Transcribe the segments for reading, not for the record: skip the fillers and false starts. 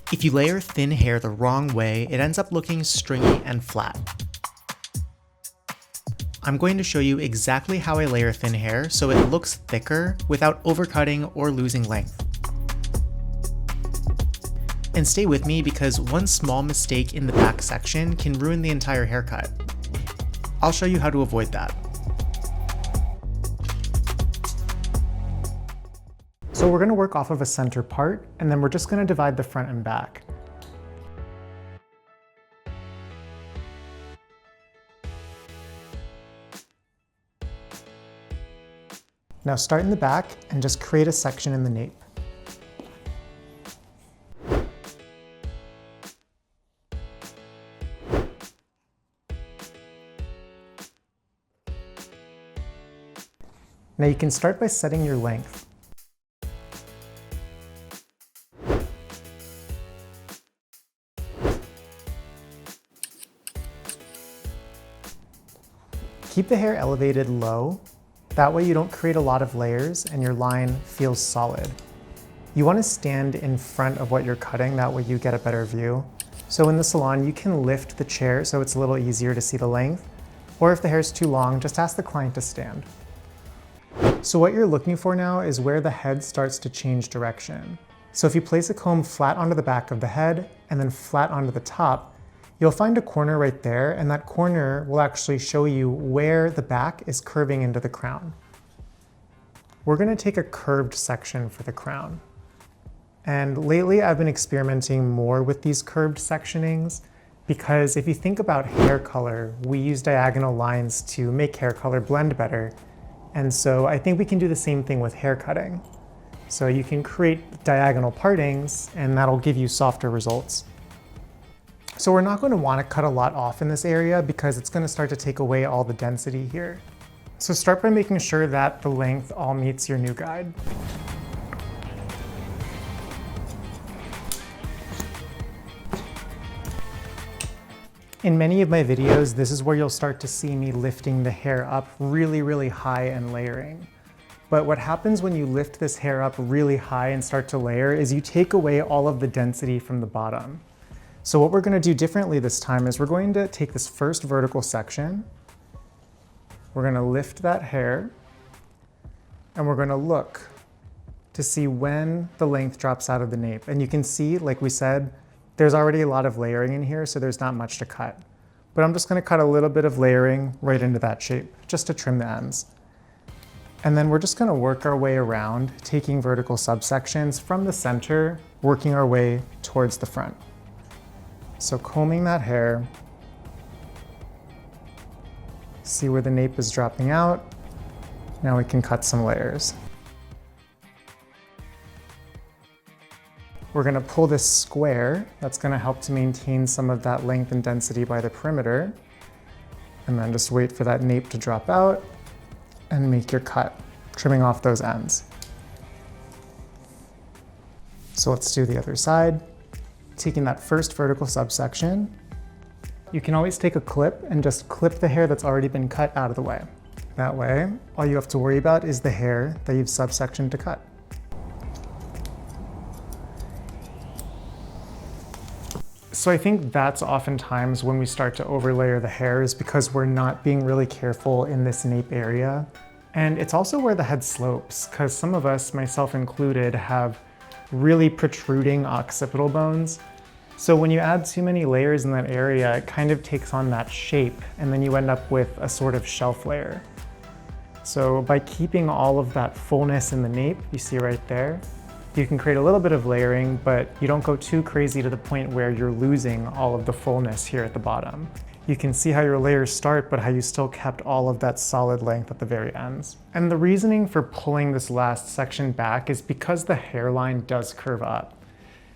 If you layer thin hair the wrong way, it ends up looking stringy and flat. I'm going to show you exactly how I layer thin hair so it looks thicker without overcutting or losing length. And stay with me because one small mistake in the back section can ruin the entire haircut. I'll show you how to avoid that. So we're going to work off of a center part, and then we're just going to divide the front and back. Now start in the back and just create a section in the nape. Now you can start by setting your length. Keep the hair elevated low. That way you don't create a lot of layers and your line feels solid. You want to stand in front of what you're cutting, that way you get a better view. So in the salon, you can lift the chair so it's a little easier to see the length. Or if the hair's too long, just ask the client to stand. So what you're looking for now is where the head starts to change direction. So if you place a comb flat onto the back of the head and then flat onto the top, you'll find a corner right there, and that corner will actually show you where the back is curving into the crown. We're going to take a curved section for the crown. And lately I've been experimenting more with these curved sectionings because if you think about hair color, we use diagonal lines to make hair color blend better. And so I think we can do the same thing with hair cutting. So you can create diagonal partings and that'll give you softer results. So we're not going to want to cut a lot off in this area because it's going to start to take away all the density here. So start by making sure that the length all meets your new guide. In many of my videos, this is where you'll start to see me lifting the hair up really, really high and layering. But what happens when you lift this hair up really high and start to layer is you take away all of the density from the bottom. So what we're going to do differently this time is we're going to take this first vertical section, we're going to lift that hair, and we're going to look to see when the length drops out of the nape. And you can see, like we said, there's already a lot of layering in here, so there's not much to cut. But I'm just going to cut a little bit of layering right into that shape, just to trim the ends. And then we're just going to work our way around, taking vertical subsections from the center, working our way towards the front. So combing that hair, see where the nape is dropping out. Now we can cut some layers. We're going to pull this square. That's going to help to maintain some of that length and density by the perimeter. And then just wait for that nape to drop out and make your cut, trimming off those ends. So let's do the other side. Taking that first vertical subsection, you can always take a clip and just clip the hair that's already been cut out of the way. That way, all you have to worry about is the hair that you've subsectioned to cut. So I think that's oftentimes when we start to overlayer the hair is because we're not being really careful in this nape area. And it's also where the head slopes, because some of us, myself included, have really protruding occipital bones. So when you add too many layers in that area, it kind of takes on that shape, and then you end up with a sort of shelf layer. So by keeping all of that fullness in the nape, you see right there, you can create a little bit of layering, but you don't go too crazy to the point where you're losing all of the fullness here at the bottom. You can see how your layers start, but how you still kept all of that solid length at the very ends. And the reasoning for pulling this last section back is because the hairline does curve up.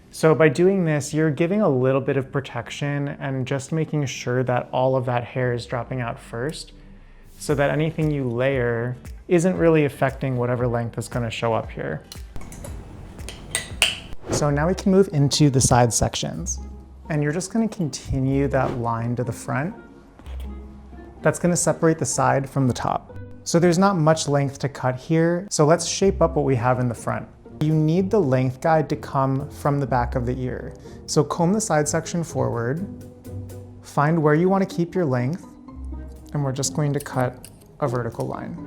So by doing this, you're giving a little bit of protection and just making sure that all of that hair is dropping out first, so that anything you layer isn't really affecting whatever length is going to show up here. So now we can move into the side sections. And you're just going to continue that line to the front. That's going to separate the side from the top. So there's not much length to cut here, so let's shape up what we have in the front. You need the length guide to come from the back of the ear. So comb the side section forward, find where you want to keep your length, and we're just going to cut a vertical line.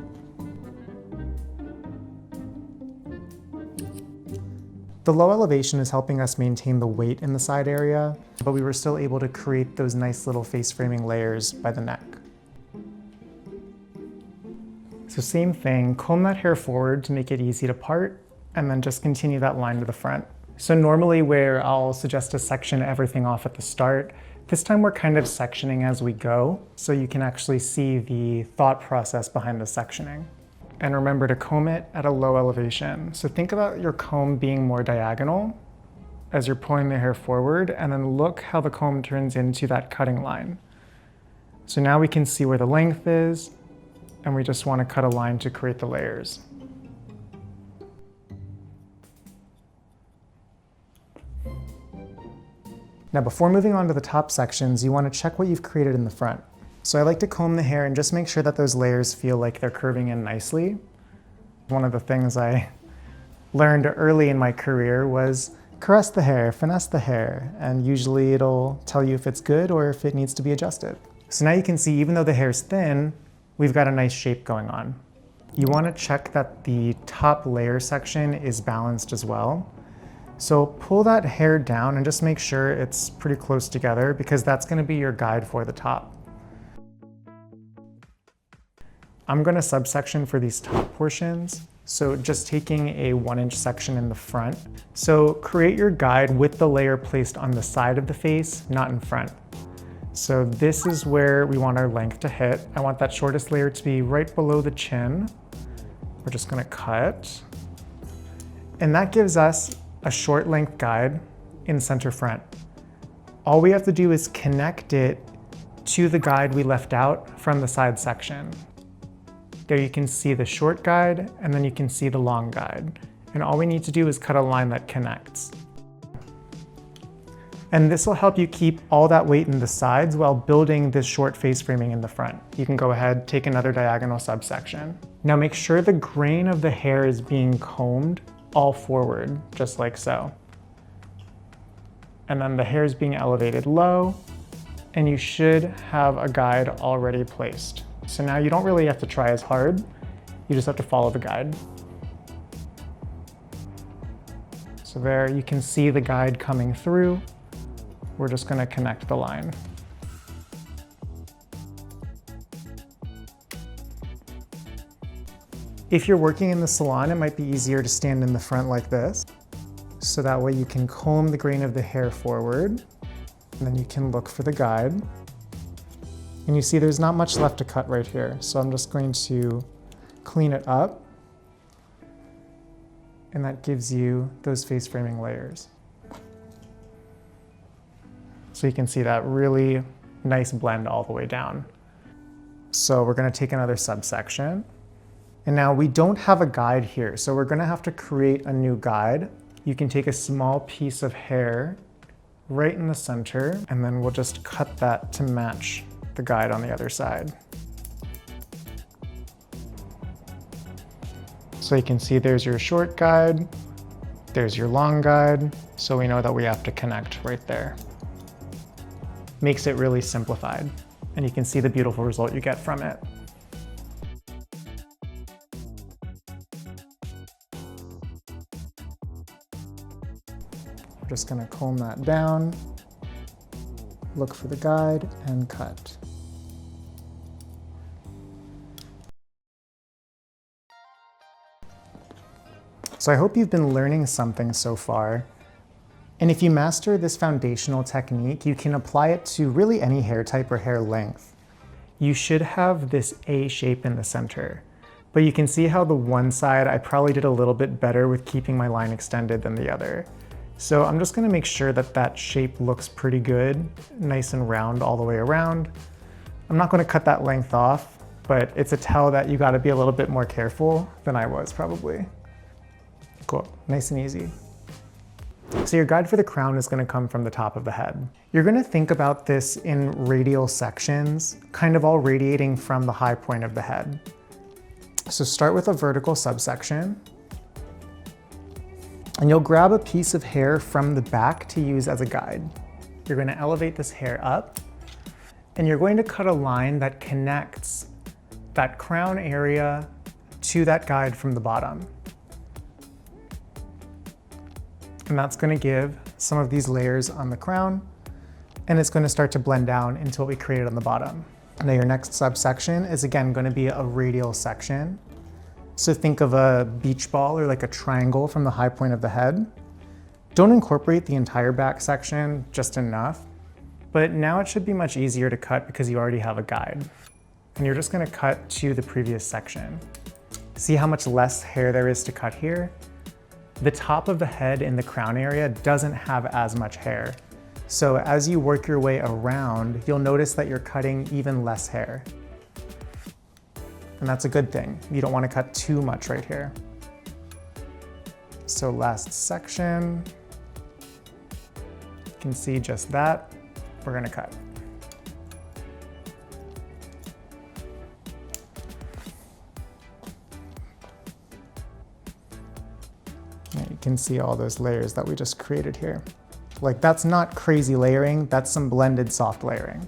The low elevation is helping us maintain the weight in the side area, but we were still able to create those nice little face framing layers by the neck. So same thing, comb that hair forward to make it easy to part, and then just continue that line to the front. So normally where I'll suggest to section everything off at the start, this time we're kind of sectioning as we go, so you can actually see the thought process behind the sectioning. And remember to comb it at a low elevation. So think about your comb being more diagonal as you're pulling the hair forward, and then look how the comb turns into that cutting line. So now we can see where the length is, and we just want to cut a line to create the layers. Now before moving on to the top sections, you want to check what you've created in the front. So I like to comb the hair and just make sure that those layers feel like they're curving in nicely. One of the things I learned early in my career was caress the hair, finesse the hair, and usually it'll tell you if it's good or if it needs to be adjusted. So now you can see, even though the hair's thin, we've got a nice shape going on. You want to check that the top layer section is balanced as well. So pull that hair down and just make sure it's pretty close together, because that's going to be your guide for the top. I'm going to subsection for these top portions. So just taking a 1-inch section in the front. So create your guide with the layer placed on the side of the face, not in front. So this is where we want our length to hit. I want that shortest layer to be right below the chin. We're just going to cut. And that gives us a short length guide in center front. All we have to do is connect it to the guide we left out from the side section. There you can see the short guide, and then you can see the long guide. And all we need to do is cut a line that connects. And this will help you keep all that weight in the sides while building this short face framing in the front. You can go ahead, take another diagonal subsection. Now make sure the grain of the hair is being combed all forward, just like so. And then the hair is being elevated low, and you should have a guide already placed. So now you don't really have to try as hard, you just have to follow the guide. So there you can see the guide coming through. We're just going to connect the line. If you're working in the salon, it might be easier to stand in the front like this. So that way you can comb the grain of the hair forward, and then you can look for the guide. And you see there's not much left to cut right here. So I'm just going to clean it up. And that gives you those face framing layers. So you can see that really nice blend all the way down. So we're going to take another subsection. And now we don't have a guide here, so we're going to have to create a new guide. You can take a small piece of hair right in the center, and then we'll just cut that to match the guide on the other side. So you can see there's your short guide, there's your long guide, so we know that we have to connect right there. Makes it really simplified, and you can see the beautiful result you get from it. We're just going to comb that down, look for the guide, and cut. So I hope you've been learning something so far. And if you master this foundational technique, you can apply it to really any hair type or hair length. You should have this A shape in the center. But you can see how the one side I probably did a little bit better with keeping my line extended than the other. So I'm just going to make sure that that shape looks pretty good, nice and round all the way around. I'm not going to cut that length off, but it's a tell that you got to be a little bit more careful than I was probably. Cool, nice and easy. So your guide for the crown is going to come from the top of the head. You're going to think about this in radial sections, kind of all radiating from the high point of the head. So start with a vertical subsection. And you'll grab a piece of hair from the back to use as a guide. You're going to elevate this hair up, and you're going to cut a line that connects that crown area to that guide from the bottom. And that's going to give some of these layers on the crown, and it's going to start to blend down into what we created on the bottom. Now your next subsection is again going to be a radial section. So think of a beach ball or like a triangle from the high point of the head. Don't incorporate the entire back section, just enough. But now it should be much easier to cut because you already have a guide. And you're just going to cut to the previous section. See how much less hair there is to cut here? The top of the head in the crown area doesn't have as much hair. So as you work your way around, you'll notice that you're cutting even less hair. And that's a good thing. You don't want to cut too much right here. So last section, you can see just that. We're going to cut. And you can see all those layers that we just created here. Like, that's not crazy layering, that's some blended soft layering.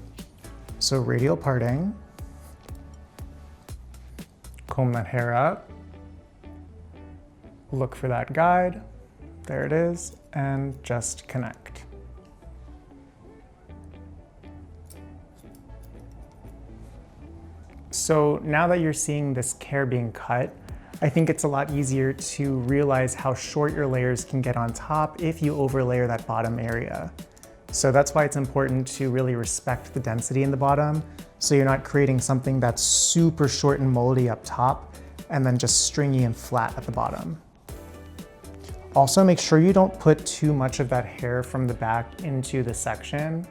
So radial parting, comb that hair up, look for that guide, there it is, and just connect. So now that you're seeing this hair being cut, I think it's a lot easier to realize how short your layers can get on top if you overlayer that bottom area. So that's why it's important to really respect the density in the bottom, so you're not creating something that's super short and moldy up top and then just stringy and flat at the bottom. Also, make sure you don't put too much of that hair from the back into the section.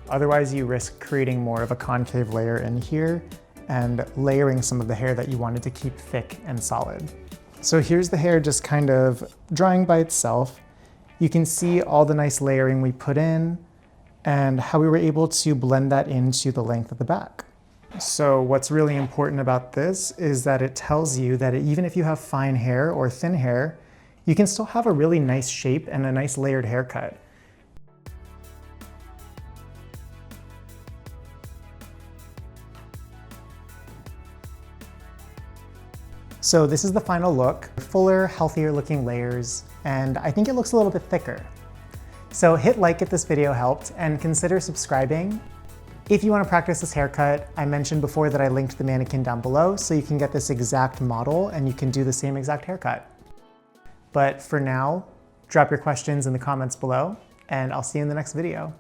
Otherwise, you risk creating more of a concave layer in here and layering some of the hair that you wanted to keep thick and solid. So here's the hair just kind of drying by itself. You can see all the nice layering we put in and how we were able to blend that into the length of the back. So what's really important about this is that it tells you that even if you have fine hair or thin hair, you can still have a really nice shape and a nice layered haircut. So this is the final look, fuller, healthier looking layers, and I think it looks a little bit thicker. So hit like if this video helped and consider subscribing. If you want to practice this haircut, I mentioned before that I linked the mannequin down below so you can get this exact model and you can do the same exact haircut. But for now, drop your questions in the comments below and I'll see you in the next video.